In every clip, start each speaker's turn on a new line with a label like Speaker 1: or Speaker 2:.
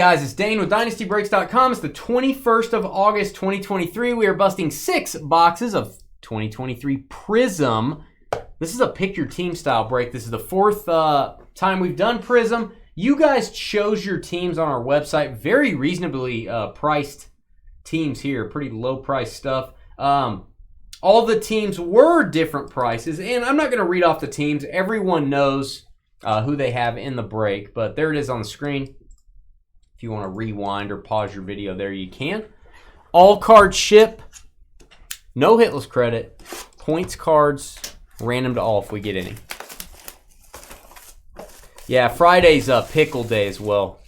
Speaker 1: Guys, it's Dane with DynastyBreaks.com. It's the 21st of August, 2023. We are busting 6 boxes of 2023 Prizm. This is a pick your team style break. This is the 4th time we've done Prizm. You guys chose your teams on our website. Very reasonably priced teams here. Pretty low price stuff. All the teams were different prices, and I'm not going to read off the teams. Everyone knows who they have in the break, but there it is on the screen. If you want to rewind or pause your video there, you can. All cards ship. No hitless credit. Points cards. Random to all if we get any. Yeah, Friday's pickle day as well.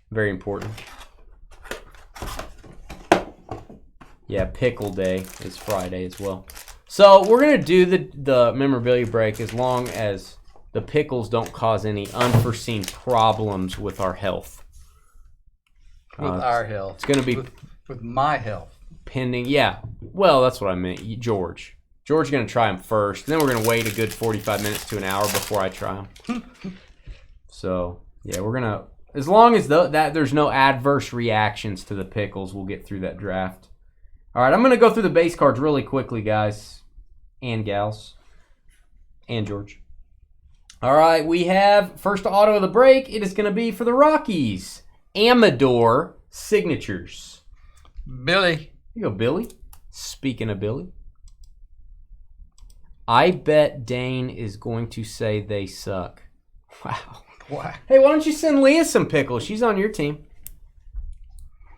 Speaker 1: Very important. Yeah, pickle day is Friday as well. So we're going to do the memorabilia break as long as the pickles don't cause any unforeseen problems with our health.
Speaker 2: With our health.
Speaker 1: It's going to be
Speaker 2: with my health.
Speaker 1: Pending. Yeah. Well, that's what I meant. George is going to try them first. And then we're going to wait a good 45 minutes to an hour before I try them. So, yeah, we're going to, as long as that there's no adverse reactions to the pickles, we'll get through that draft. All right, I'm going to go through the base cards really quickly, guys and gals and George. All right, we have first auto of the break. It is going to be for the Rockies. Amador signatures.
Speaker 2: Billy.
Speaker 1: Here you go, Billy. Speaking of Billy. I bet Dane is going to say they suck. Wow.
Speaker 2: Wow.
Speaker 1: Hey, why don't you send Leah some pickles? She's on your team.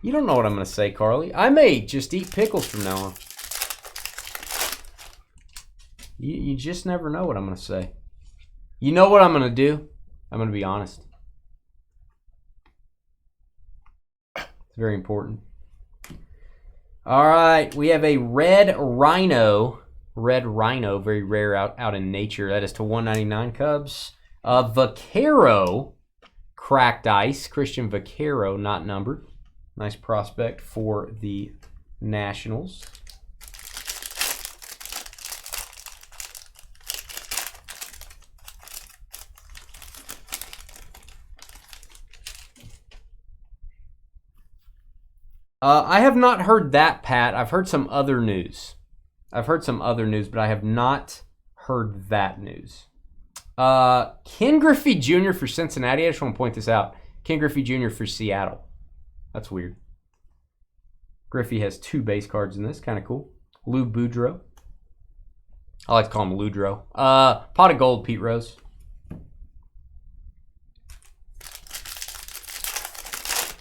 Speaker 1: You don't know what I'm going to say, Carly. I may just eat pickles from now on. You just never know what I'm going to say. You know what I'm going to do? I'm going to be honest. Very important. All right, we have a red rhino. Red rhino, very rare out in nature. That is to 199 Cubs. Vaquero, cracked ice. Christian Vaquero, not numbered. Nice prospect for the Nationals. I have not heard that, Pat. I've heard some other news. But I have not heard that news. Ken Griffey Jr. for Cincinnati. I just want to point this out. Ken Griffey Jr. for Seattle. That's weird. Griffey has 2 base cards in this. Kind of cool. Lou Boudreau. I like to call him Ludrow. Pot of Gold, Pete Rose.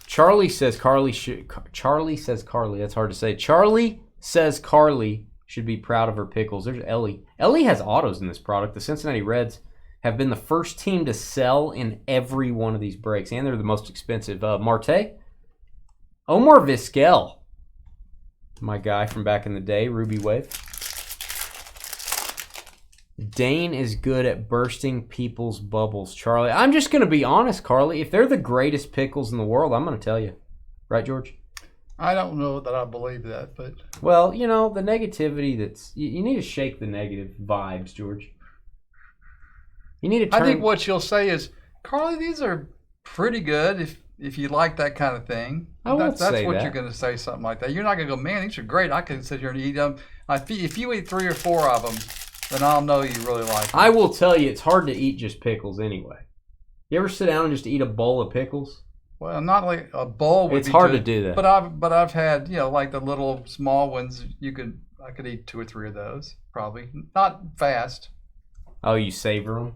Speaker 1: Charlie says Carly. That's hard to say. Charlie says Carly should be proud of her pickles. There's Ellie. Ellie has autos in this product. The Cincinnati Reds have been the first team to sell in every one of these breaks, and they're the most expensive. Marte, Omar Vizquel, my guy from back in the day, Ruby Wave. Dane is good at bursting people's bubbles, Charlie. I'm just going to be honest, Carly. If they're the greatest pickles in the world, I'm going to tell you. Right, George?
Speaker 2: I don't know that I believe that, but...
Speaker 1: Well, you know, the negativity that's... You need to shake the negative vibes, George. You need to turn...
Speaker 2: I think what you'll say is, Carly, these are pretty good if you like that kind of thing.
Speaker 1: I won't say
Speaker 2: That's what
Speaker 1: that.
Speaker 2: you're going to say, something like that. You're not going to go, man, these are great. I can sit here and eat them. If you eat 3 or 4 of them... then I'll know you really like it.
Speaker 1: I will tell you, it's hard to eat just pickles anyway. You ever sit down and just eat a bowl of pickles?
Speaker 2: Well, not like a bowl would
Speaker 1: It's
Speaker 2: be
Speaker 1: hard
Speaker 2: good,
Speaker 1: to do that.
Speaker 2: But I've had, like the little small ones. I could eat 2 or 3 of those probably. Not fast.
Speaker 1: Oh, you savor them?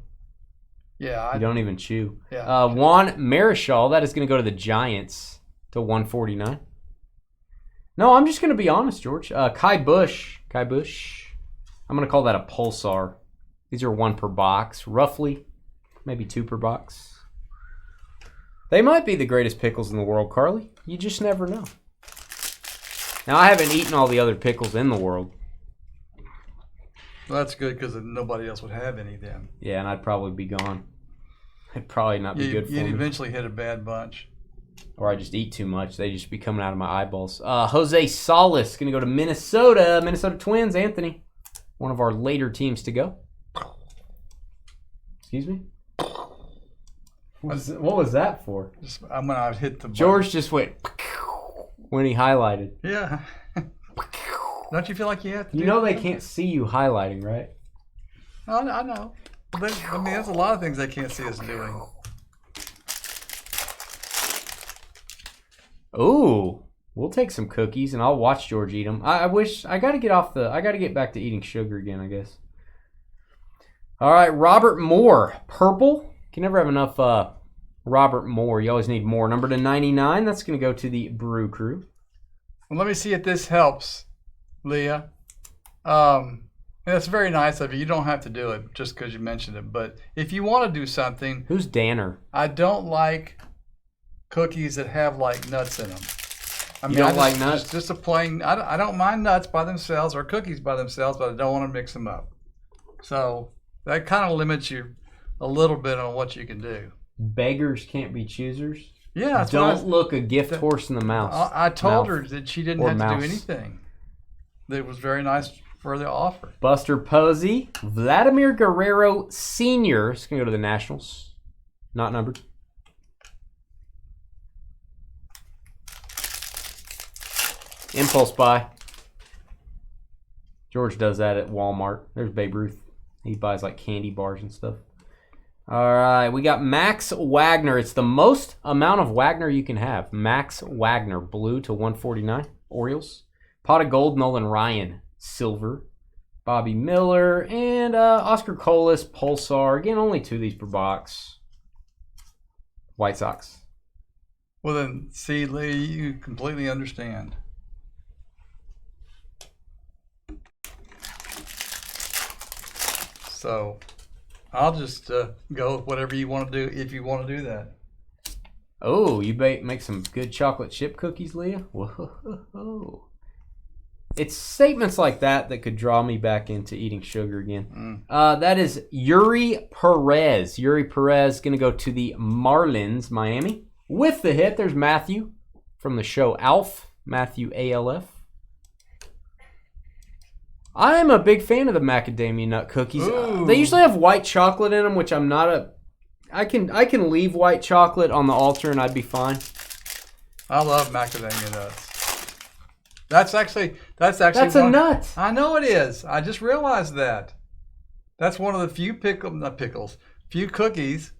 Speaker 2: Yeah.
Speaker 1: You don't even chew.
Speaker 2: Yeah.
Speaker 1: Juan Marichal, that is going to go to the Giants to 149. No, I'm just going to be honest, George. Kai Bush. I'm going to call that a pulsar. These are 1 per box, roughly. Maybe 2 per box. They might be the greatest pickles in the world, Carly. You just never know. Now, I haven't eaten all the other pickles in the world.
Speaker 2: Well, that's good because nobody else would have any of them.
Speaker 1: Yeah, and I'd probably be gone. It'd probably not be good for me.
Speaker 2: You'd eventually hit a bad bunch.
Speaker 1: Or I just eat too much. They just be coming out of my eyeballs. Jose Salas going to go to Minnesota. Minnesota Twins, Anthony. One of our later teams to go. Excuse me? What was that for?
Speaker 2: I'm when I hit the button.
Speaker 1: George just went when he highlighted.
Speaker 2: Yeah. Don't you feel like you have to?
Speaker 1: You know they can't see you highlighting, right?
Speaker 2: I know. But, I mean, there's a lot of things they can't see us doing.
Speaker 1: Ooh, we'll take some cookies and I'll watch George eat them. I wish I got to get back to eating sugar again, I guess. All right, Robert Moore, purple. Can never have enough Robert Moore. You always need more. Number to 99. That's going to go to the Brew Crew.
Speaker 2: Well, let me see if this helps, Leah. And that's very nice of you. You don't have to do it just because you mentioned it. But if you want to do something.
Speaker 1: Who's Danner?
Speaker 2: I don't like cookies that have like nuts in them. I mean,
Speaker 1: you don't like nuts?
Speaker 2: Just a plain. I don't mind nuts by themselves or cookies by themselves, but I don't want to mix them up. So that kind of limits you a little bit on what you can do.
Speaker 1: Beggars can't be choosers.
Speaker 2: Yeah,
Speaker 1: don't look a gift horse in the mouth.
Speaker 2: I told her that she didn't have to do anything. That was very nice for the offer.
Speaker 1: Buster Posey, Vladimir Guerrero Sr. It's going to go to the Nationals. Not numbered. Impulse buy. George does that at Walmart. There's Babe Ruth. He buys like candy bars and stuff. All right, we got Max Wagner. It's the most amount of Wagner you can have. Max Wagner, blue to 149. Orioles. Pot of gold, Nolan Ryan, silver. Bobby Miller and Oscar Colas, Pulsar. Again, only 2 of these per box. White Sox.
Speaker 2: Well then, see, Lee, you completely understand. So, I'll just go with whatever you want to do if you want to do that.
Speaker 1: Oh, you make some good chocolate chip cookies, Leah? Whoa. It's statements like that could draw me back into eating sugar again. That is Yuri Perez. Yuri Perez going to go to the Marlins, Miami. With the hit, there's Matthew from the show Alf. Matthew ALF. I'm a big fan of the macadamia nut cookies. They usually have white chocolate in them, which I'm not a... I can leave white chocolate on the altar and I'd be fine.
Speaker 2: I love macadamia nuts. That's
Speaker 1: a nut.
Speaker 2: I know it is. I just realized that. That's one of the few few cookies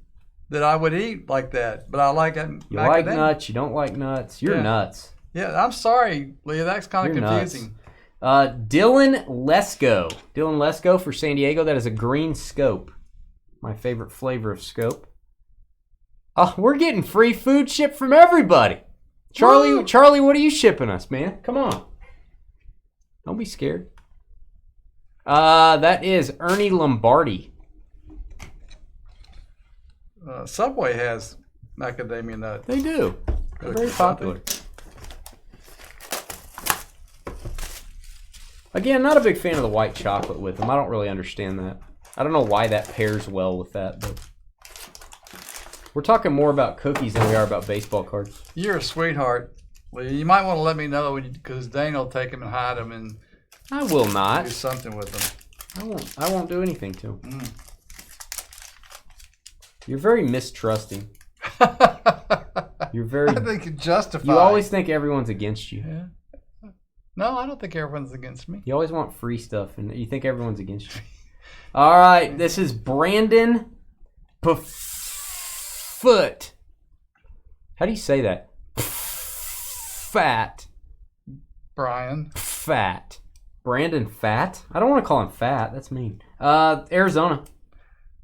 Speaker 2: that I would eat like that. But I like it.
Speaker 1: You like nuts. You don't like nuts. You're nuts.
Speaker 2: Yeah, I'm sorry, Leah. That's kind of confusing.
Speaker 1: Nuts. Dylan Lesko. Dylan Lesko for San Diego. That is a green scope. My favorite flavor of scope. Oh, we're getting free food shipped from everybody. Charlie, what are you shipping us, man? Come on. Don't be scared. That is Ernie Lombardi.
Speaker 2: Subway has macadamia nut.
Speaker 1: They do. They're very popular. Again, not a big fan of the white chocolate with them. I don't really understand that. I don't know why that pairs well with that, but we're talking more about cookies than we are about baseball cards.
Speaker 2: You're a sweetheart. Well, you might want to let me know because Dane will take them and hide them and
Speaker 1: I will not
Speaker 2: do something with them.
Speaker 1: I won't do anything to them. You're very mistrusting. You're very.
Speaker 2: I think it's justified.
Speaker 1: You always think everyone's against you.
Speaker 2: Yeah. No, I don't think everyone's against me.
Speaker 1: You always want free stuff, and you think everyone's against you. All right, this is Brandon Foot. How do you say that? Fat.
Speaker 2: Brian.
Speaker 1: Fat. Brandon Fat? I don't want to call him Fat. That's mean. Arizona.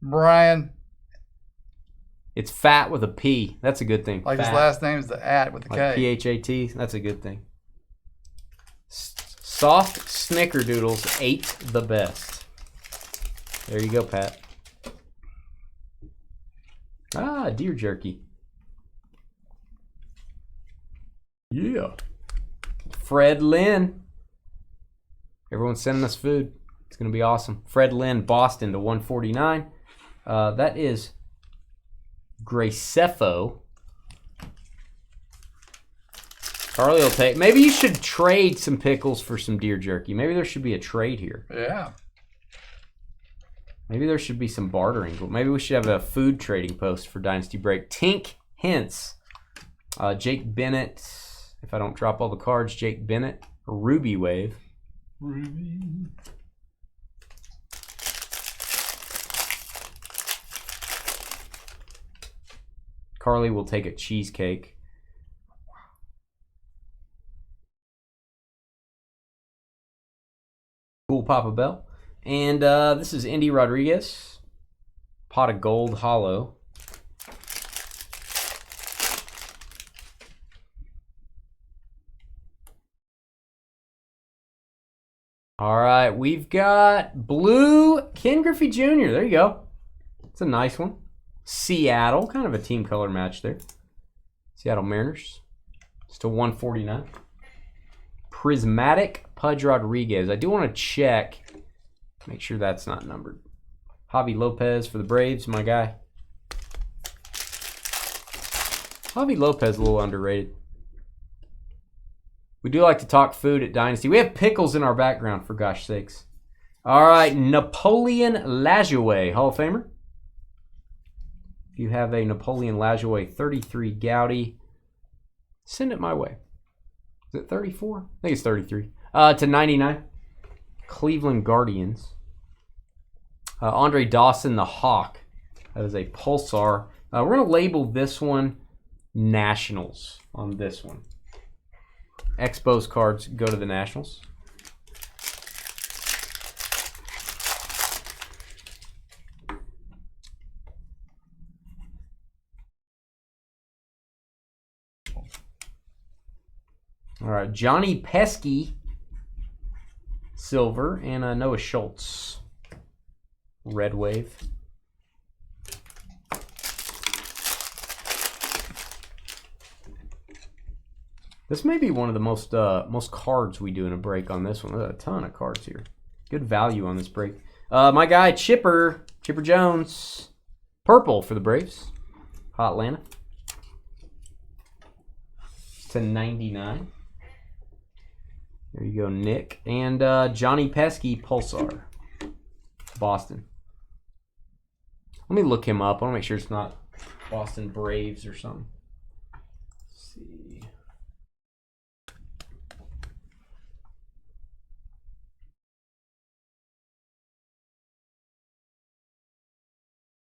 Speaker 2: Brian.
Speaker 1: It's Fat with a P. That's a good thing.
Speaker 2: Like
Speaker 1: fat.
Speaker 2: His last name's the at with the
Speaker 1: like
Speaker 2: K.
Speaker 1: P-H-A-T. That's a good thing. Soft Snickerdoodles ate the best. There you go, Pat. Deer jerky. Yeah. Fred Lynn. Everyone's sending us food. It's going to be awesome. Fred Lynn, Boston to 149. That is Gracefo. Charlie will take. Maybe you should trade some pickles for some deer jerky. Maybe there should be a trade here.
Speaker 2: Yeah.
Speaker 1: Maybe there should be some bartering. Maybe we should have a food trading post for Dynasty Break. Tink Hints. Jake Bennett. If I don't drop all the cards, Jake Bennett. Ruby Wave.
Speaker 2: Ruby.
Speaker 1: Carly will take a cheesecake. Cool Papa Bell. And this is Indy Rodriguez. Pot of Gold Hollow. All right, we've got blue Ken Griffey Jr. There you go. It's a nice one. Seattle, kind of a team color match there. Seattle Mariners. Still 149. Prismatic Pudge Rodriguez. I do want to check. Make sure that's not numbered. Javi Lopez for the Braves, my guy. Javi Lopez a little underrated. We do like to talk food at Dynasty. We have pickles in our background, for gosh sakes. All right, Napoleon Lajoie, Hall of Famer. If you have a Napoleon Lajoie 33 Gaudy, send it my way. Is it 34? I think it's 33. To 99. Cleveland Guardians. Andre Dawson, the Hawk. That is a Pulsar. We're going to label this one Nationals on this one. Expos cards go to the Nationals. All right, Johnny Pesky, silver, and Noah Schultz, red wave. This may be one of the most cards we do in a break on this one. There's a ton of cards here. Good value on this break. My guy Chipper Jones, purple for the Braves. Hot Atlanta. To 99. There you go, Nick. And Johnny Pesky, Pulsar. Boston. Let me look him up. I want to make sure it's not Boston Braves or something. Let's see.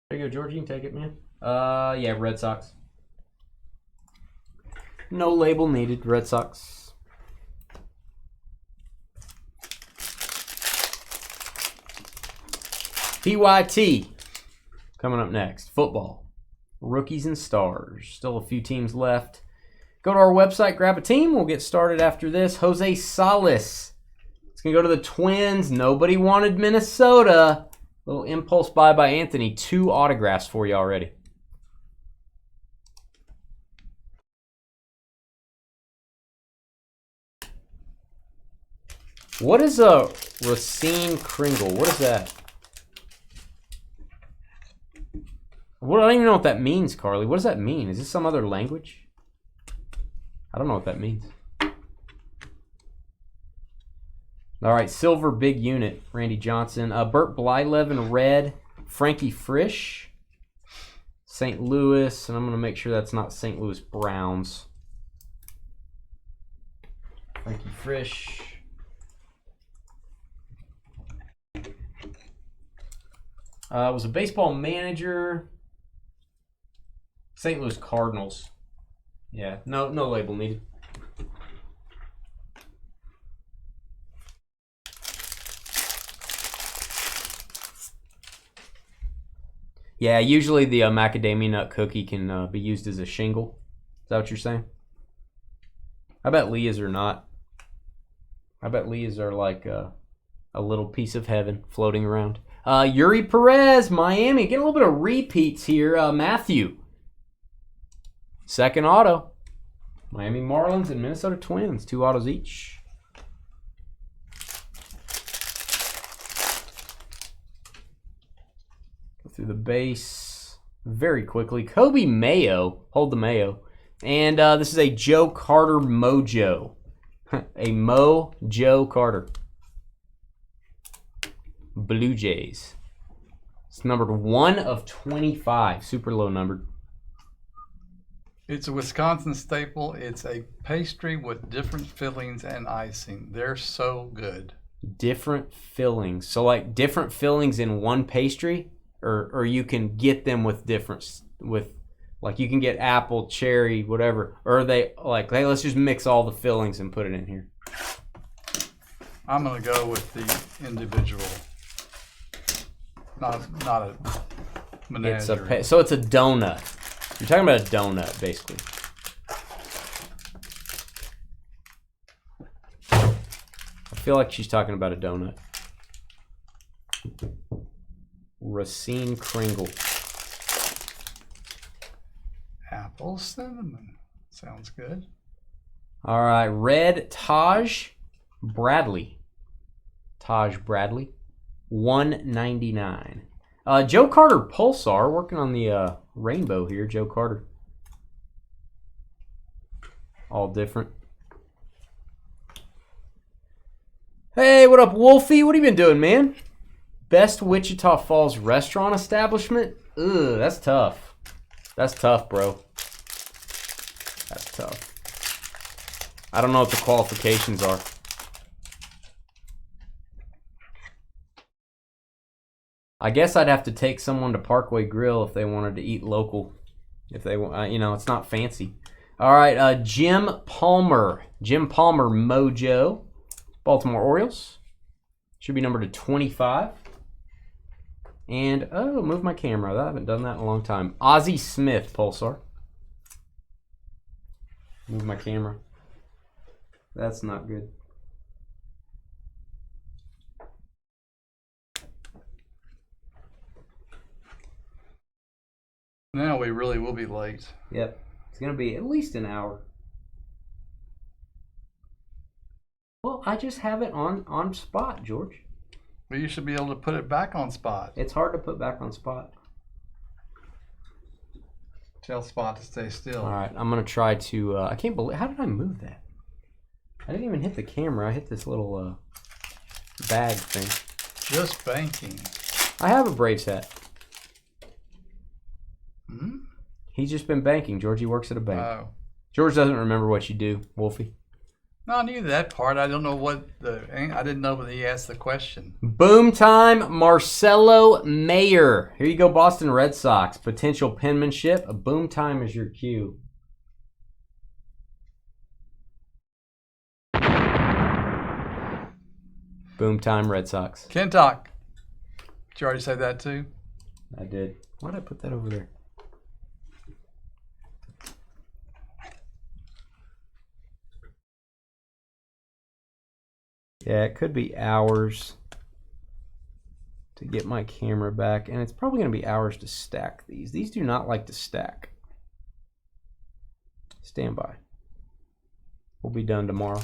Speaker 1: There you go, George. You can take it, man. Yeah, Red Sox. No label needed, Red Sox. PYT coming up next. Football. Rookies and stars. Still a few teams left. Go to our website, grab a team. We'll get started after this. Jose Salas. It's going to go to the Twins. Nobody wanted Minnesota. Little impulse buy by Anthony. 2 autographs for you already. What is a Racine Kringle? What is that? I don't even know what that means, Carly. What does that mean? Is this some other language? I don't know what that means. All right, silver big unit, Randy Johnson. Bert Blylev in red, Frankie Frisch, St. Louis, and I'm going to make sure that's not St. Louis Browns. Frankie Frisch. Was a baseball manager. St. Louis Cardinals. Yeah, no label needed. Yeah, usually the macadamia nut cookie can be used as a shingle. Is that what you're saying? I bet Leah's are not. I bet Leah's are like a little piece of heaven floating around. Yuri Perez, Miami. Getting a little bit of repeats here. Matthew. Second auto. Miami Marlins and Minnesota Twins. 2 autos each. Go through the base very quickly. Kobe Mayo. Hold the Mayo. And this is a Joe Carter Mojo. A Joe Carter. Blue Jays. It's numbered 1 of 25. Super low numbered.
Speaker 2: It's a Wisconsin staple. It's a pastry with different fillings and icing. They're so good.
Speaker 1: Different fillings. So like different fillings in one pastry, or you can get them with different like you can get apple, cherry, whatever. Or are they like, hey, let's just mix all the fillings and put it in here.
Speaker 2: I'm gonna go with the individual. Not a menagerie.
Speaker 1: So it's a donut. You're talking about a donut, basically. I feel like she's talking about a donut. Racine Kringle.
Speaker 2: Apple cinnamon. Sounds good.
Speaker 1: All right, red Taj Bradley. Taj Bradley. $1.99. Joe Carter Pulsar, working on the rainbow here. Joe Carter. All different. Hey, what up, Wolfie? What have you been doing, man? Best Wichita Falls restaurant establishment? Ugh, that's tough. That's tough, bro. That's tough. I don't know what the qualifications are. I guess I'd have to take someone to Parkway Grill if they wanted to eat local. If they want, you know, it's not fancy. All right, Jim Palmer. Jim Palmer Mojo. Baltimore Orioles. Should be numbered to 25. And, oh, move my camera. I haven't done that in a long time. Ozzie Smith Pulsar. Move my camera. That's not good.
Speaker 2: Now we really will be late.
Speaker 1: Yep. It's going to be at least an hour. Well, I just have it on spot, George.
Speaker 2: Well, you should be able to put it back on spot.
Speaker 1: It's hard to put back on spot.
Speaker 2: Tell spot to stay still.
Speaker 1: All right, I'm going to try to... I can't believe... How did I move that? I didn't even hit the camera. I hit this little bag thing.
Speaker 2: Just banking.
Speaker 1: I have a Braves hat.
Speaker 2: Hmm?
Speaker 1: He's just been banking. George, he works at a bank.
Speaker 2: Oh.
Speaker 1: George doesn't remember what you do, Wolfie.
Speaker 2: No, I knew that part. I don't know what I didn't know that he asked the question.
Speaker 1: Boom time, Marcelo Mayer. Here you go, Boston Red Sox. Potential penmanship. A boom time is your cue. Boom time, Red Sox.
Speaker 2: Kentuck. Did you already say that too?
Speaker 1: I did. Why did I put that over there? Yeah, it could be hours to get my camera back, and it's probably going to be hours to stack these. These do not like to stack. Stand by. We'll be done tomorrow.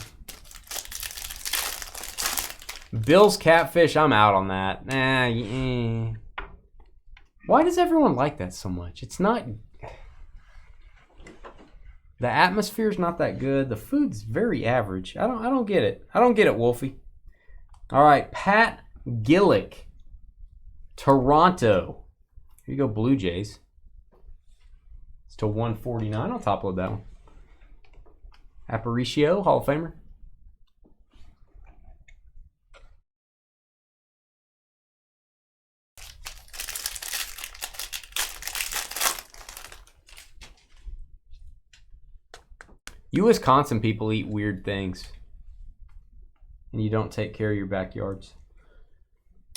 Speaker 1: Bill's Catfish, I'm out on that. Why does everyone like that so much? It's not... The atmosphere's not that good. The food's very average. I don't get it. I don't get it, Wolfie. All right, Pat Gillick, Toronto. Here you go, Blue Jays. It's to 149. I'll top load that one. Aparicio, Hall of Famer. You Wisconsin people eat weird things. And you don't take care of your backyards.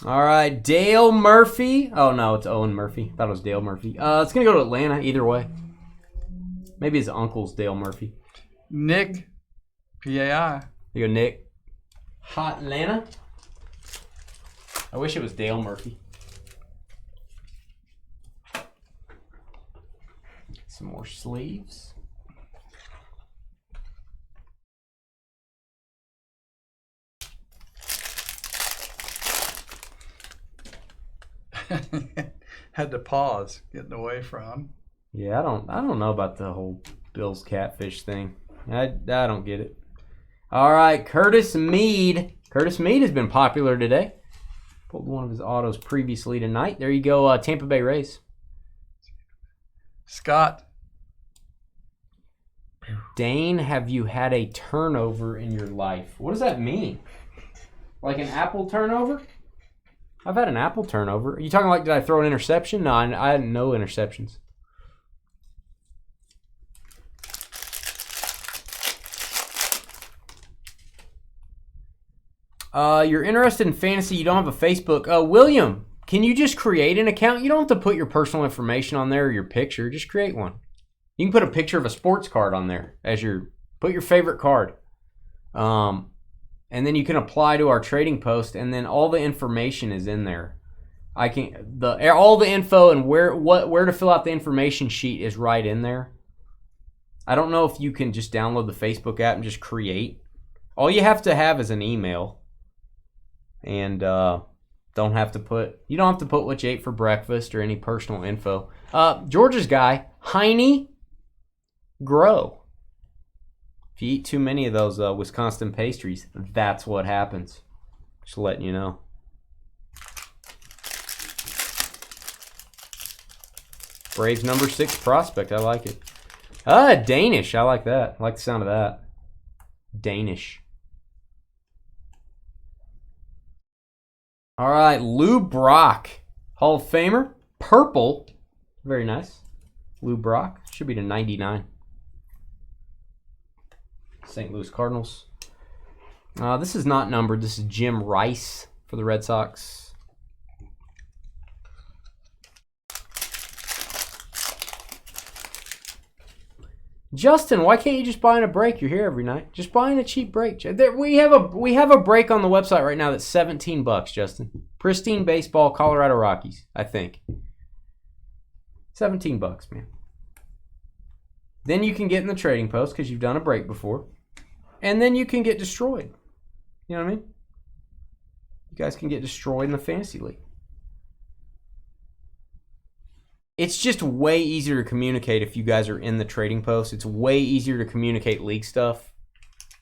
Speaker 1: All right, Dale Murphy. Oh, no, it's Owen Murphy. Thought it was Dale Murphy. It's going to go to Atlanta either way. Maybe his uncle's Dale Murphy.
Speaker 2: Nick, PAI.
Speaker 1: You go, Nick. Hot Atlanta. I wish it was Dale Murphy. Some more sleeves.
Speaker 2: Had to pause, getting away from.
Speaker 1: Yeah, I don't know about the whole Bill's Catfish thing. I don't get it. All right, Curtis Mead. Curtis Mead has been popular today. Pulled one of his autos previously tonight. There you go, Tampa Bay Rays.
Speaker 2: Scott.
Speaker 1: Dane, have you had a turnover in your life? What does that mean? Like an apple turnover? I've had an apple turnover. Are you talking like, did I throw an interception? No, I had no interceptions. You're interested in fantasy, you don't have a Facebook. William, can you just create an account? You don't have to put your personal information on there or your picture. Just create one. You can put a picture of a sports card on there as put your favorite card. And then you can apply to our trading post, and then all the information is in there. All the info and where to fill out the information sheet is right in there. I don't know if you can just download the Facebook app and just create. All you have to have is an email, and you don't have to put what you ate for breakfast or any personal info. Georgia's guy, Heine Grow. If you eat too many of those Wisconsin pastries, that's what happens. Just letting you know. Braves number 6 prospect. I like it. Danish. I like that. I like the sound of that. Danish. All right. Lou Brock. Hall of Famer. Purple. Very nice. Lou Brock. Should be to 99. St. Louis Cardinals. This is not numbered. This is Jim Rice for the Red Sox. Justin, why can't you just buy in a break? You're here every night. Just buy in a cheap break. We have a break on the website right now that's $17, Justin. Pristine Baseball, Colorado Rockies, I think. $17, man. Then you can get in the trading post because you've done a break before. And then you can get destroyed. You know what I mean? You guys can get destroyed in the fantasy league. It's just way easier to communicate if you guys are in the trading post. It's way easier to communicate league stuff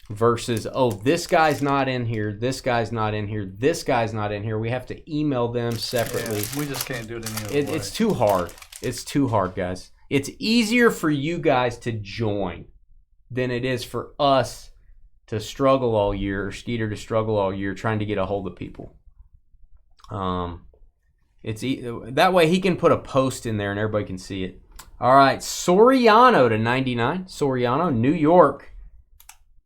Speaker 1: versus, oh, this guy's not in here, this guy's not in here, this guy's not in here. We have to email them separately.
Speaker 2: Yeah, we just can't do it any other way.
Speaker 1: It's too hard. It's too hard, guys. It's easier for you guys to join than it is for us to struggle all year, or Skeeter to struggle all year trying to get a hold of people. That way he can put a post in there and everybody can see it. All right, Soriano to 99. Soriano, New York.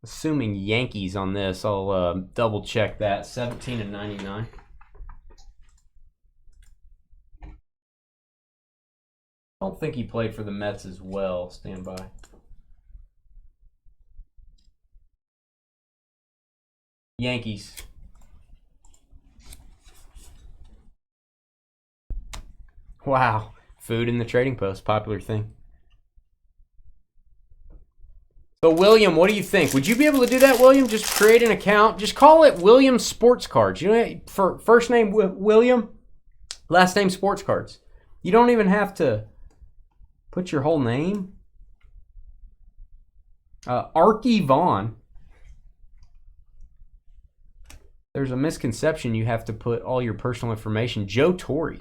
Speaker 1: Assuming Yankees on this. I'll double check that. 17 and 99. I don't think he played for the Mets as well. Stand by. Yankees. Wow. Food in the trading post. Popular thing. So, William, what do you think? Would you be able to do that, William? Just create an account. Just call it William Sports Cards. You know, for first name William, last name Sports Cards. You don't even have to put your whole name. Arky Vaughn. There's a misconception you have to put all your personal information. Joe Torre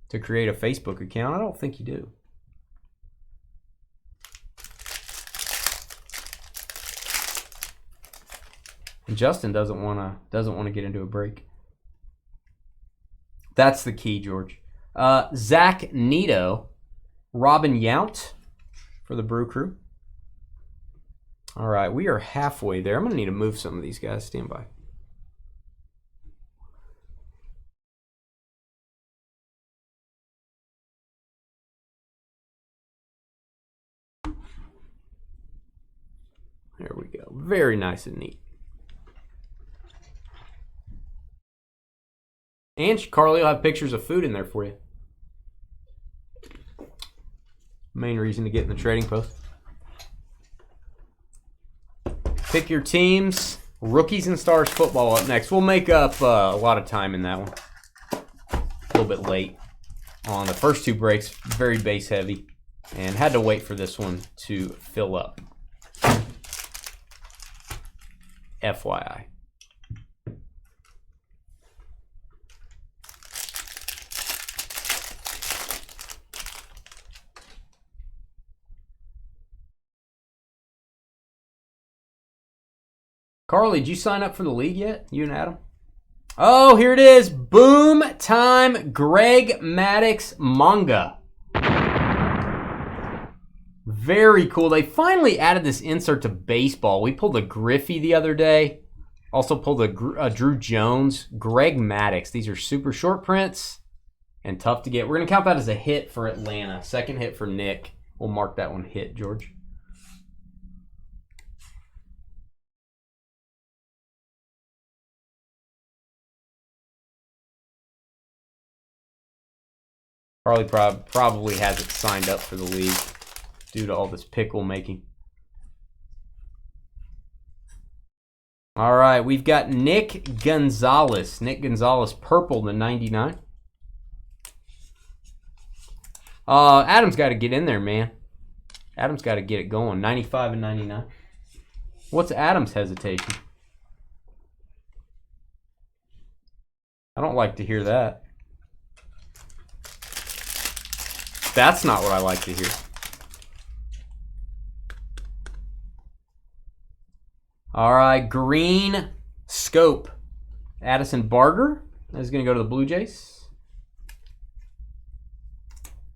Speaker 1: to create a Facebook account. I don't think you do. And Justin doesn't want to get into a break. That's the key, George. Zach Nito, Robin Yount for the Brew Crew. All right, we are halfway there. I'm going to need to move some of these guys. Stand by. There we go. Very nice and neat. And Carly will have pictures of food in there for you. Main reason to get in the trading post. Pick your teams. Rookies and Stars football up next. We'll make up a lot of time in that one. A little bit late on the first two breaks. Very base heavy. And had to wait for this one to fill up. FYI. Carly, did you sign up for the league yet? You and Adam? Oh, here it is. Boom time Greg Maddux manga. Very cool. They finally added this insert to baseball. We pulled a Griffey the other day. Also pulled a Drew Jones. Greg Maddux. These are super short prints and tough to get. We're going to count that as a hit for Atlanta. Second hit for Nick. We'll mark that one hit, George. Carly probably has it signed up for the league due to all this pickle making. All right, we've got Nick Gonzalez. Nick Gonzalez, purple to 99. Adam's got to get in there, man. Adam's got to get it going. 95 and 99. What's Adam's hesitation? I don't like to hear that. That's not what I like to hear. All right, green scope. Addison Barger is going to go to the Blue Jays.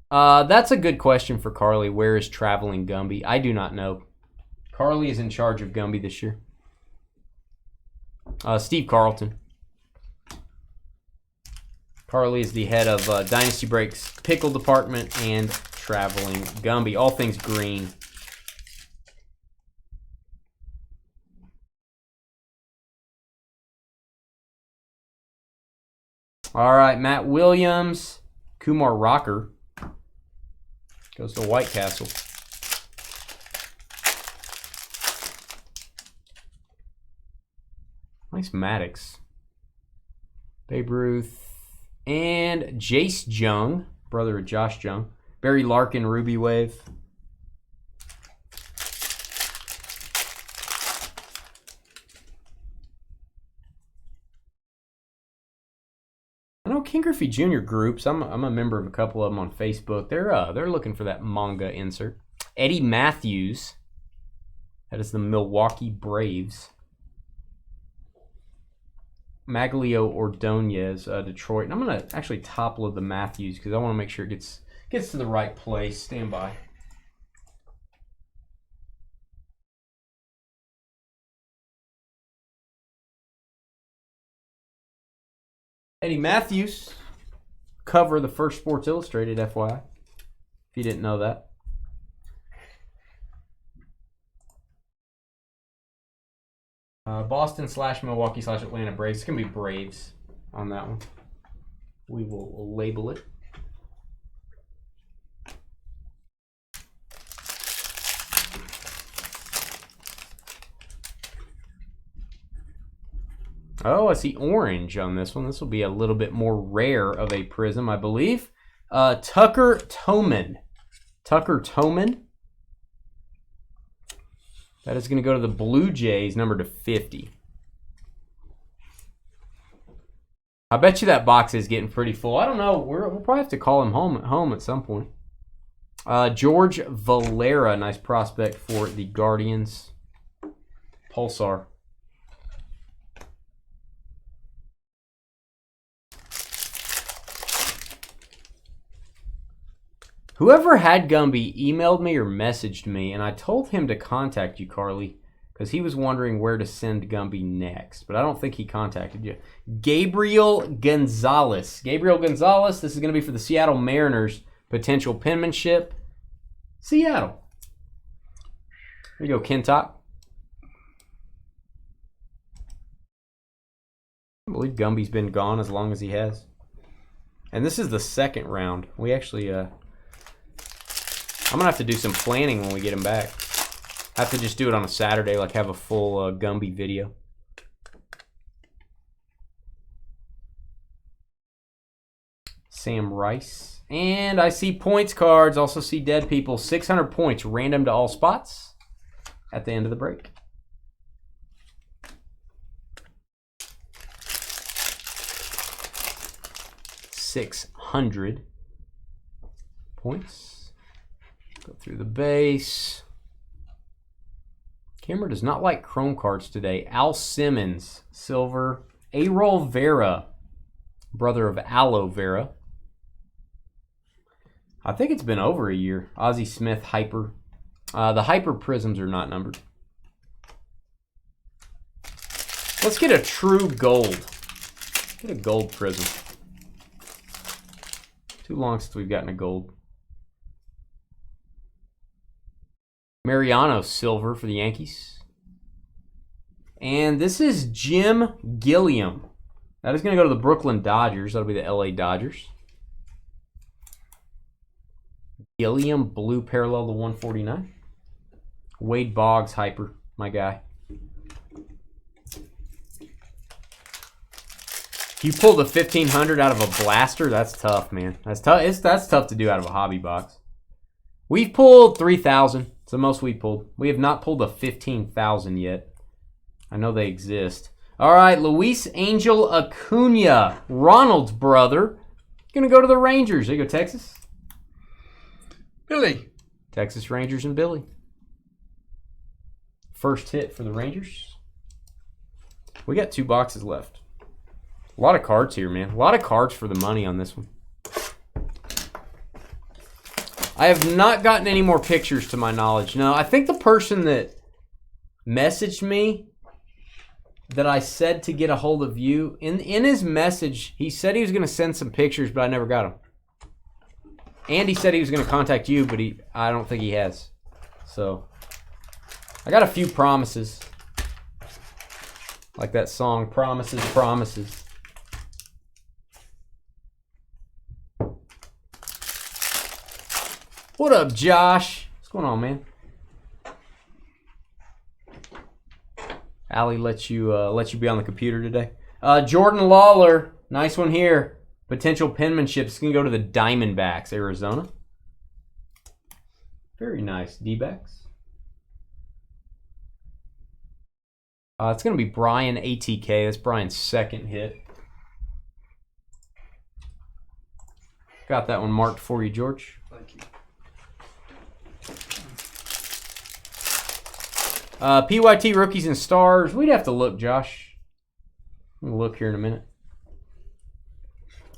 Speaker 1: That's a good question for Carly. Where is Traveling Gumby? I do not know. Carly is in charge of Gumby this year. Steve Carlton. Carly is the head of Dynasty Breaks Pickle Department and Traveling Gumby. All things green. All right, Matt Williams. Kumar Rocker goes to White Castle. Nice Maddox. Babe Ruth. And Jace Jung, brother of Josh Jung. Barry Larkin, Ruby Wave. I know King Griffey Jr. groups. I'm a member of a couple of them on Facebook. They're looking for that manga insert. Eddie Matthews. That is the Milwaukee Braves. Maglio Ordonez, Detroit. And I'm going to actually top load the Matthews because I want to make sure it gets to the right place. Stand by. Eddie Matthews, cover of the first Sports Illustrated, FYI, if you didn't know that. Boston / Milwaukee / Atlanta Braves. It's going to be Braves on that one. We will label it. Oh, I see orange on this one. This will be a little bit more rare of a Prizm, I believe. Tucker Toman. Tucker Toman. That is going to go to the Blue Jays, number to 50. I bet you that box is getting pretty full. I don't know. We'll probably have to call him home at some point. George Valera, nice prospect for the Guardians. Pulsar. Whoever had Gumby emailed me or messaged me, and I told him to contact you, Carly, because he was wondering where to send Gumby next. But I don't think he contacted you. Gabriel Gonzalez. Gabriel Gonzalez, this is going to be for the Seattle Mariners. Potential penmanship. Seattle. There you go, Kentuck. I believe Gumby's been gone as long as he has. And this is the second round. We actually... I'm going to have to do some planning when we get him back. I have to just do it on a Saturday, like have a full Gumby video. Sam Rice. And I see points cards. Also see dead people. 600 points, random to all spots at the end of the break. $600 points. Go through the base. Camera does not like chrome cards today. Al Simmons, silver. Errol Vera, brother of Aloe Vera. I think it's been over a year. Ozzie Smith, Hyper. The Hyper Prisms are not numbered. Let's get a true gold. Get a gold Prism. Too long since we've gotten a gold. Mariano, silver for the Yankees. And this is Jim Gilliam. That is going to go to the Brooklyn Dodgers. That'll be the LA Dodgers. Gilliam, blue parallel to 149. Wade Boggs, Hyper, my guy. You pulled a 1500 out of a blaster. That's tough, man. That's tough. That's tough to do out of a hobby box. We've pulled 3,000. It's the most we pulled. We have not pulled a 15,000 yet. I know they exist. All right, Luis Angel Acuna, Ronald's brother, gonna go to the Rangers. There you go, Texas.
Speaker 2: Billy.
Speaker 1: Texas Rangers and Billy. First hit for the Rangers. We got 2 boxes left. A lot of cards here, man. A lot of cards for the money on this one. I have not gotten any more pictures to my knowledge. No, I think the person that messaged me that I said to get a hold of you, in his message, he said he was going to send some pictures, but I never got them. And he said he was going to contact you, but I don't think he has. So, I got a few promises. Like that song, Promises, Promises. What up, Josh? What's going on, man? Allie let you be on the computer today. Jordan Lawler, nice one here. Potential penmanship. It's gonna go to the Diamondbacks, Arizona. Very nice, D-backs. It's gonna be Brian ATK. That's Brian's second hit. Got that one marked for you, George.
Speaker 2: Thank you.
Speaker 1: PYT Rookies and Stars. We'd have to look, Josh. I'm going to look here in a minute.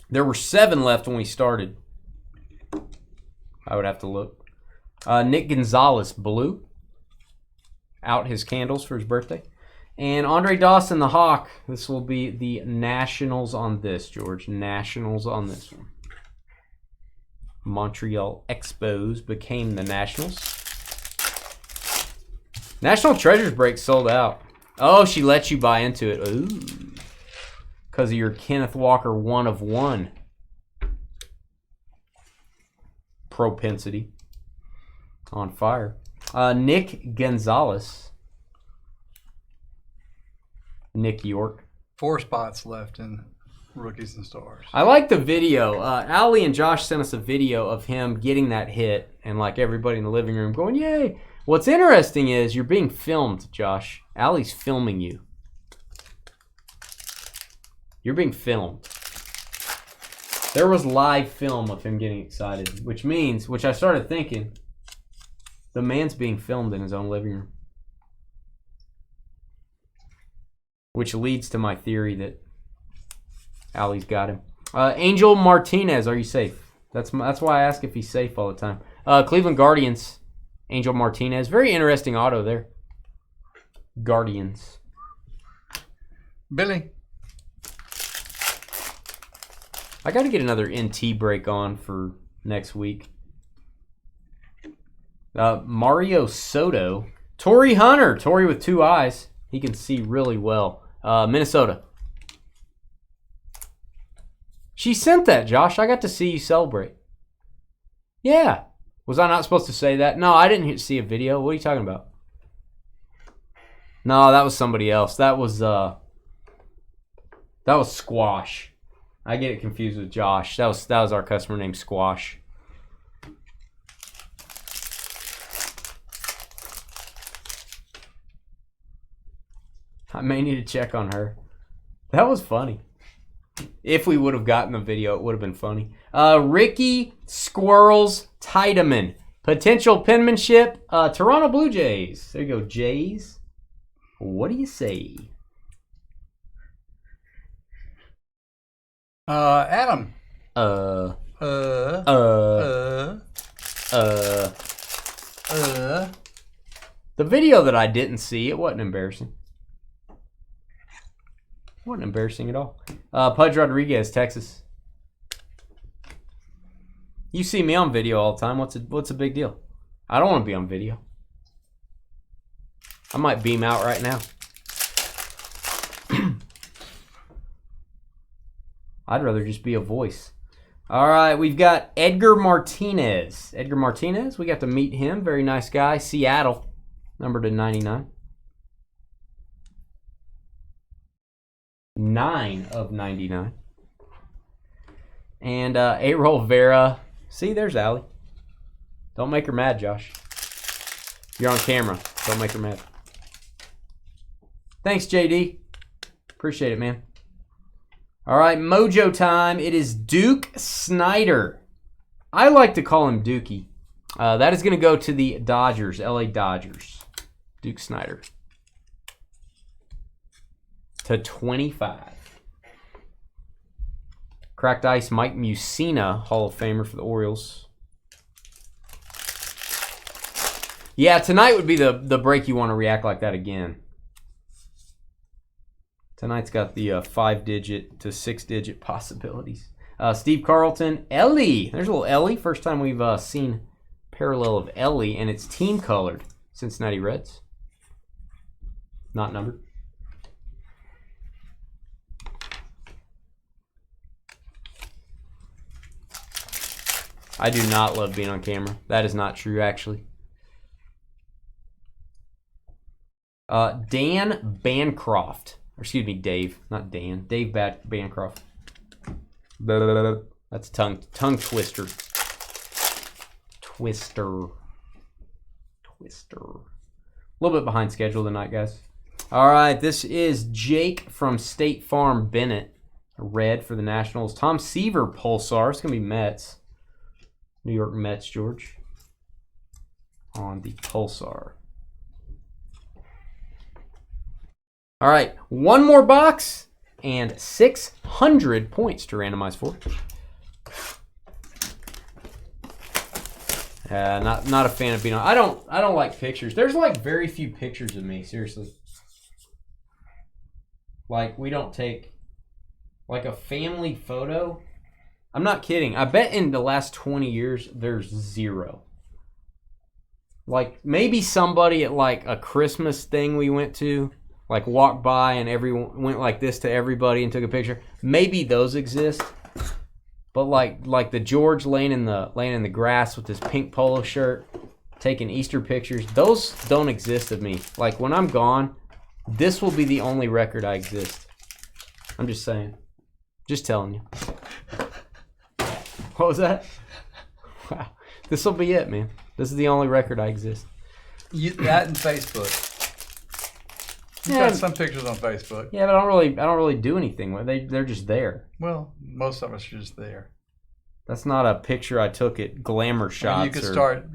Speaker 1: There were 7 left when we started. I would have to look. Nick Gonzalez, blue. Out his candles for his birthday. And Andre Dawson, the Hawk. This will be the Nationals on this, George. Nationals on this one. Montreal Expos became the Nationals. National Treasures Break sold out. Oh, she let you buy into it. Ooh. Because of your Kenneth Walker 1 of 1 propensity. On fire. Nick Gonzalez. Nick York.
Speaker 2: 4 spots left in Rookies and Stars.
Speaker 1: I like the video. Allie and Josh sent us a video of him getting that hit. And like everybody in the living room going, yay. What's interesting is you're being filmed, Josh. Allie's filming you. You're being filmed. There was live film of him getting excited, which I started thinking, the man's being filmed in his own living room. Which leads to my theory that Allie's got him. Angel Martinez, are you safe? That's why I ask if he's safe all the time. Cleveland Guardians. Angel Martinez. Very interesting auto there. Guardians.
Speaker 2: Billy.
Speaker 1: I got to get another NT break on for next week. Mario Soto. Torrey Hunter. Torrey with 2 eyes. He can see really well. Minnesota. She sent that, Josh. I got to see you celebrate. Yeah. Was I not supposed to say that? No, I didn't see a video. What are you talking about? No, that was somebody else. That was Squash. I get it confused with Josh. That was our customer named Squash. I may need to check on her. That was funny. If we would have gotten the video, it would have been funny. Ricky Squirrels Tiedemann. Potential penmanship. Toronto Blue Jays. There you go, Jays. What do you say?
Speaker 2: Adam.
Speaker 1: The video that I didn't see, it wasn't embarrassing. It wasn't embarrassing at all. Pudge Rodriguez, Texas. You see me on video all the time. What's a big deal? I don't want to be on video. I might beam out right now. I'd rather just be a voice. All right, we've got Edgar Martinez. Edgar Martinez, we got to meet him. Very nice guy. Seattle, numbered to 99. 9 of 99. And A-Roll Vera. See, there's Allie. Don't make her mad, Josh. You're on camera. Don't make her mad. Thanks, JD. Appreciate it, man. All right, Mojo time. It is Duke Snyder. I like to call him Dookie. That is going to go to the Dodgers, LA Dodgers. Duke Snyder. To 25. Cracked Ice, Mike Mussina, Hall of Famer for the Orioles. Yeah, tonight would be the break you want to react like that again. Tonight's got the 5-digit to 6-digit possibilities. Steve Carlton, Ellie. There's a little Ellie. First time we've seen parallel of Ellie, and it's team colored. Cincinnati Reds. Not numbered. I do not love being on camera. That is not true, actually. Dan Bancroft. Or excuse me, Dave. Not Dan. Dave Bancroft. That's tongue twister. Twister. A little bit behind schedule tonight, guys. All right, this is Jake from State Farm Bennett. Red for the Nationals. Tom Seaver Pulsar. It's going to be Mets. New York Mets, George. On the Pulsar. All right, one more box and 600 points to randomize for. Not a fan of being on. I don't like pictures. There's like very few pictures of me, seriously. Like we don't take like a family photo. I'm not kidding. I bet in the last 20 years there's 0. Like maybe somebody at like a Christmas thing we went to, like walked by and everyone went like this to everybody and took a picture. Maybe those exist. But like the George laying in the grass with his pink polo shirt, taking Easter pictures, those don't exist of me. Like when I'm gone, this will be the only record I exist. I'm just saying. Just telling you. What was that? Wow. This will be it, man. This is the only record I exist.
Speaker 2: That and Facebook. You've got some pictures on Facebook.
Speaker 1: Yeah, but I don't really do anything with it. They're just there.
Speaker 2: Well, most of us are just there.
Speaker 1: That's not a picture I took at Glamour Shots.
Speaker 2: And you could start,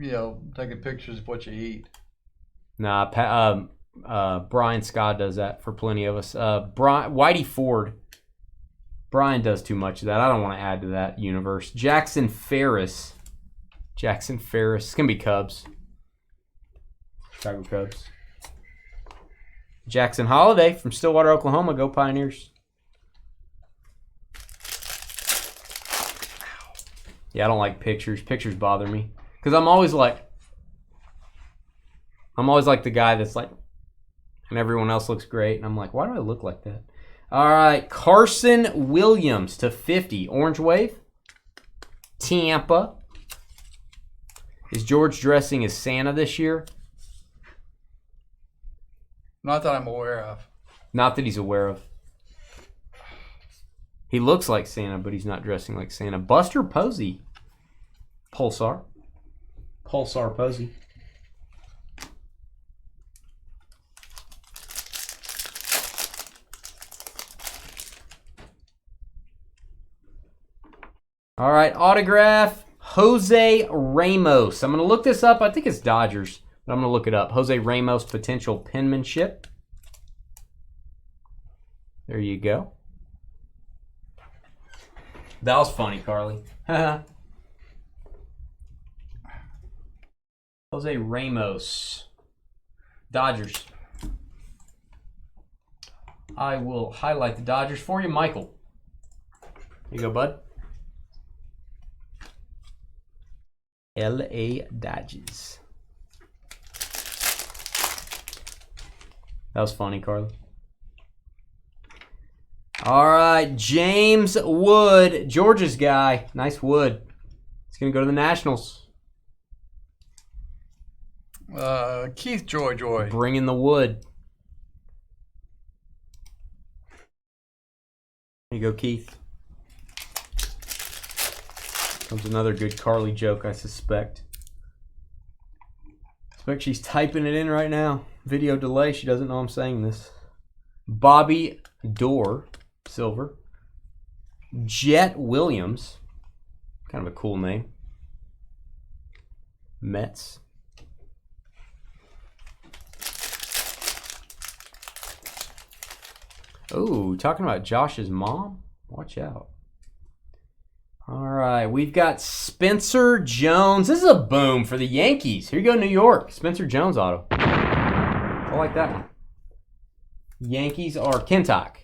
Speaker 2: taking pictures of what you eat.
Speaker 1: Nah, Brian Scott does that for plenty of us. Whitey Ford. Brian does too much of that. I don't want to add to that universe. Jackson Ferris. It's going to be Cubs. Chicago Cubs. Jackson Holiday from Stillwater, Oklahoma. Go Pioneers. Yeah, I don't like pictures. Pictures bother me. Because I'm always like the guy that's like, and everyone else looks great. And I'm like, why do I look like that? All right, Carson Williams to 50. Orange Wave. Tampa. Is George dressing as Santa this year?
Speaker 2: Not that I'm aware of.
Speaker 1: Not that he's aware of. He looks like Santa, but he's not dressing like Santa. Buster Posey. Pulsar Posey. All right, autograph, Jose Ramos. I'm going to look this up. I think it's Dodgers, but I'm going to look it up. Jose Ramos, potential penmanship. There you go. That was funny, Carly. Jose Ramos. Dodgers. I will highlight the Dodgers for you, Michael. Here you go, bud. LA Dodgers. That was funny, Carly. All right, James Wood, Georgia's guy. Nice Wood. He's going to go to the Nationals.
Speaker 2: Keith Joy.
Speaker 1: Bringing the wood. There you go, Keith. Comes another good Carly joke, I suspect. She's typing it in right now. Video delay. She doesn't know I'm saying this. Bobby Dorr, silver. Jet Williams. Kind of a cool name. Mets. Oh, talking about Josh's mom? Watch out. All right, we've got Spencer Jones. This is a boom for the Yankees. Here you go, New York. Spencer Jones auto. I like that one. Yankees are Kentuck.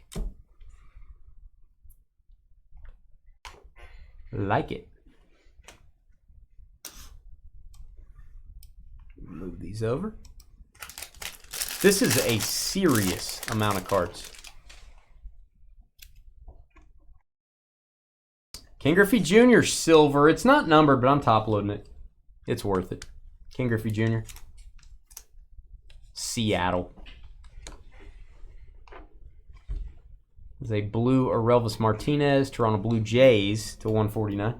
Speaker 1: Like it. Move these over. This is a serious amount of cards. King Griffey Jr. silver. It's not numbered, but I'm top loading it. It's worth it. King Griffey Jr. Seattle. There's a blue Orelvis Martinez, Toronto Blue Jays to 149.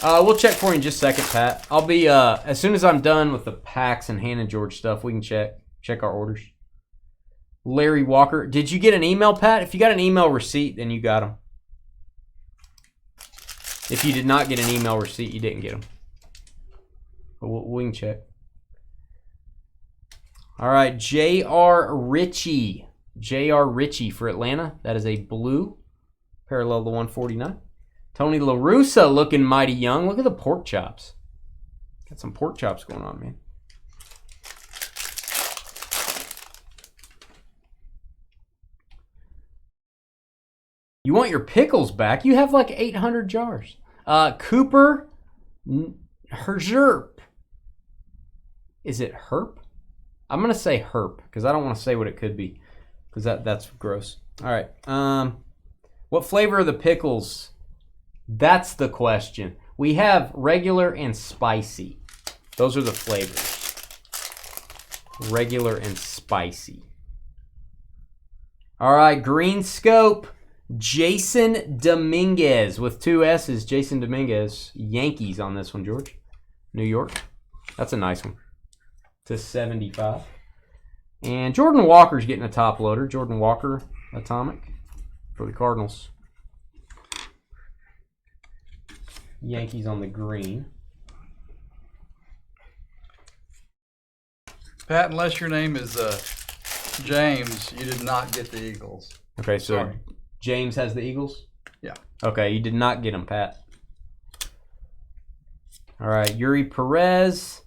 Speaker 1: We'll check for you in just a second, Pat. I'll be as soon as I'm done with the packs and Hannah George stuff, we can check our orders. Larry Walker. Did you get an email, Pat? If you got an email receipt, then you got them. If you did not get an email receipt, you didn't get them. But we can check. All right, J.R. Ritchie. J.R. Ritchie for Atlanta. That is a blue. Parallel to 149. Tony La Russa looking mighty young. Look at the pork chops. Got some pork chops going on, man. You want your pickles back? You have like 800 jars. Cooper Herzerp. Is it Herp? I'm going to say Herp because I don't want to say what it could be because that's gross. All right. What flavor are the pickles? That's the question. We have regular and spicy. Those are the flavors. Regular and spicy. All right. Green Scope. Jason Dominguez with 2 S's. Jason Dominguez. Yankees on this one, George. New York. That's a nice one. To 75. And Jordan Walker's getting a top loader. Jordan Walker, Atomic for the Cardinals. Yankees on the green.
Speaker 2: Pat, unless your name is James, you did not get the Eagles.
Speaker 1: Okay, so
Speaker 2: Sorry.
Speaker 1: James has the Eagles?
Speaker 2: Yeah.
Speaker 1: Okay, you did not get them, Pat. All right, Yuri Perez,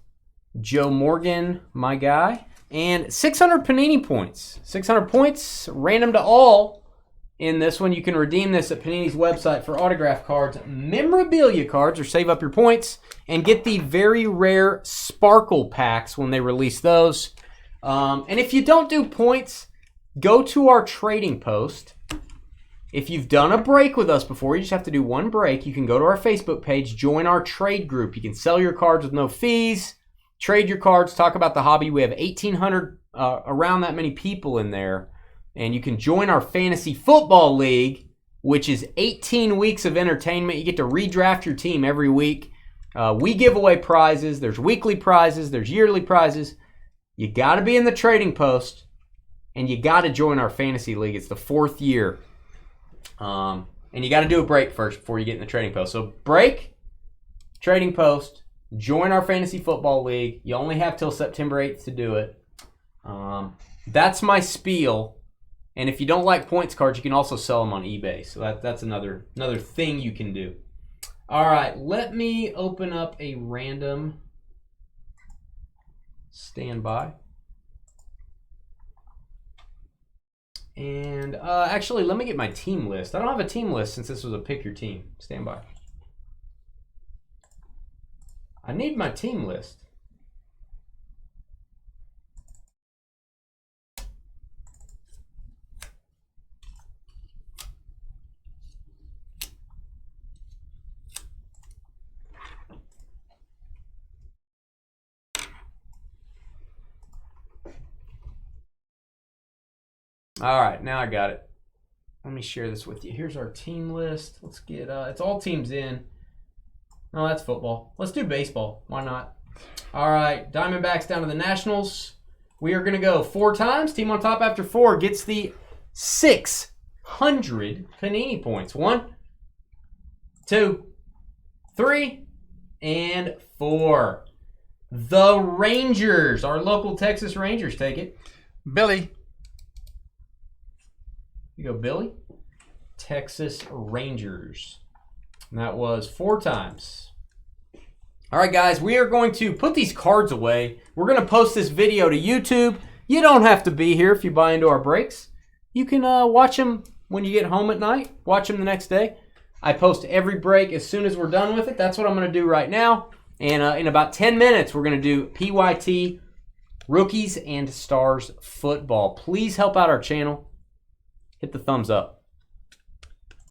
Speaker 1: Joe Morgan, my guy, and 600 Panini points. 600 points, random to all. In this one, you can redeem this at Panini's website for autograph cards, memorabilia cards, or save up your points, and get the very rare Sparkle packs when they release those. And if you don't do points, go to our trading post. If you've done a break with us before, you just have to do one break. You can go to our Facebook page, join our trade group. You can sell your cards with no fees, trade your cards, talk about the hobby. We have 1,800, around that many people in there. And you can join our fantasy football league, which is 18 weeks of entertainment. You get to redraft your team every week. We give away prizes. There's weekly prizes. There's yearly prizes. You got to be in the trading post, and you got to join our fantasy league. It's the 4th year. And you got to do a break first before you get in the trading post. So break, trading post, Join our fantasy football league. You only have till September 8th to do it. That's my spiel. And if you don't like points cards, you can also sell them on eBay. So that's another thing you can do. All right, let me open up a random standby. And actually, let me get my team list. I don't have a team list since this was a pick your team. Standby. I need my team list. All right, now I got it. Let me share this with you. Here's our team list. Let's get, it's all teams in. No, that's football. Let's do baseball. Why not? All right, Diamondbacks down to the Nationals. We are going to go 4 times. Team on top after 4 gets the 600 Panini points. 1, 2, 3, and 4. The Rangers, our local Texas Rangers, take it.
Speaker 2: Billy.
Speaker 1: You go, Billy. Texas Rangers. And that was 4 times. All right, guys, we are going to put these cards away. We're going to post this video to YouTube. You don't have to be here if you buy into our breaks. You can watch them when you get home at night. Watch them the next day. I post every break as soon as we're done with it. That's what I'm going to do right now. And in about 10 minutes, we're going to do PYT, Rookies and Stars Football. Please help out our channel. Hit the thumbs up.